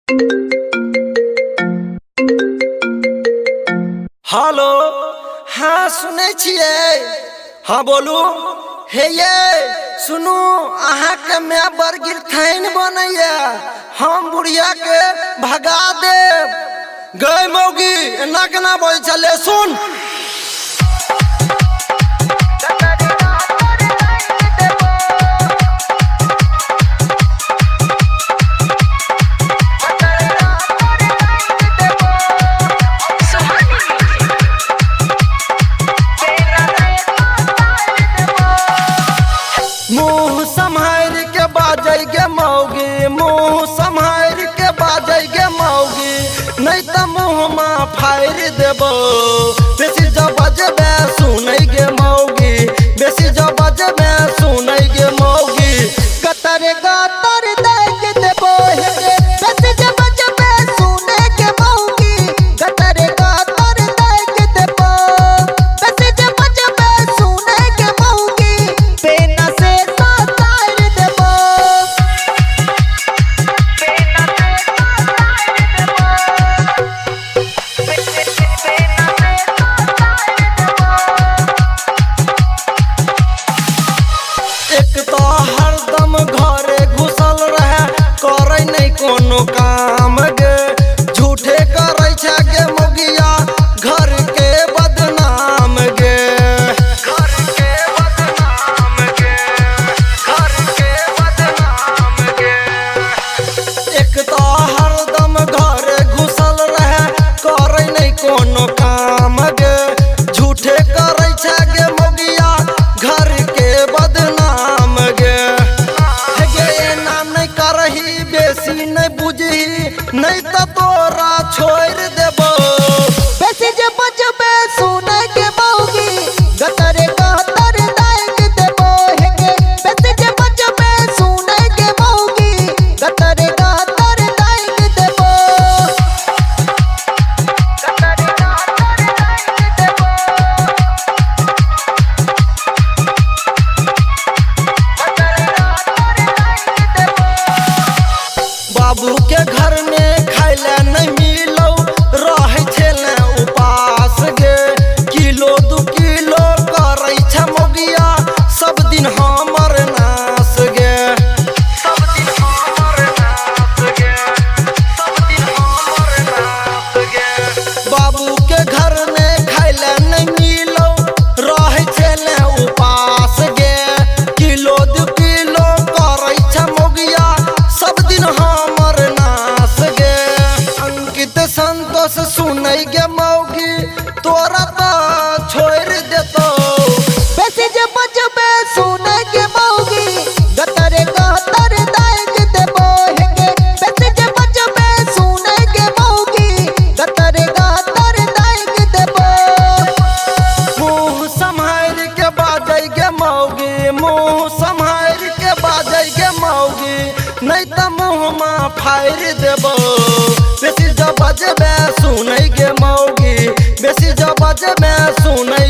Hello, हाँ सुने छिए। हाँ बोलू। हे ये सुनू, अहाँ के मैं बरगिर थैन बनैया, हम बुढ़िया के भगा देव। गए मौगी एना केना बोल चले सुन। मुँह संभाल के बाजै गे मौगी, मुँह संभाल के बाजै गे मौगी, नहीं तो मुँह में फाड़ देबो। बेसी जब बजबे सुनै गे मौगी, बेसी जब बजबे सुनै गे मौगी, गतर गतर देख देबो। बेसी जब बजबे सुनै गे मौगी, गतर गतर देख देबो। बेसी जब बजबे सुनै गे मौगी, पेना से कोनो काम गे, झूठे करे छे गे मौगिया घर के बदनाम गे, घर के बदनाम गे, घर के बदनाम गे। एक तो हरदम घर घुसल रहे, करे नहीं कोनो काम गे, झूठे करे छे गे मौगिया घर के बदनाम गे। करही बेसी नहीं बुझही, नहीं तो तोरा छोड़ देबो। बेसी जे बजबे सुनै के मौगी, गतरे गतर दाग देबो। हेगे बेसी जे बजबे सुनै के मौगी, गतरे गतर दाग देबो। गतरे गतर दाग देबो। बाबू के घर में खाइले नहीं मिलो, रहे छे ने उपास गे। किलो दू किलो करे छे मौगिया, सब दिन हमर नास गे, सब दिन हमर नास गे, सब दिन हमर नास गे। बाबू के घर में खाइले नहीं मिलो, रहे छे ने उपास गे। किलो दू किलो करे छे मौगिया, सब दिन हमर नास गे। अंकित संतोष सुनै गे मौगी, तोरा तो छोड़ देतो। बेसी जे बजबे सुनै गे मौगी, गतरे गतर दाग देबो। हेगे बेसी जे बजबे सुनै गे मौगी, गतरे गतर दाग देबो। मुँह संभाल के बाजै गे मौगी, मुँह संभाल के बाजै गे मौगी, नहीं तो मुँह में फाड़ देबो। बेसी जब बजबे सुनै गे मौगी, बेसी जब बजबे सुनै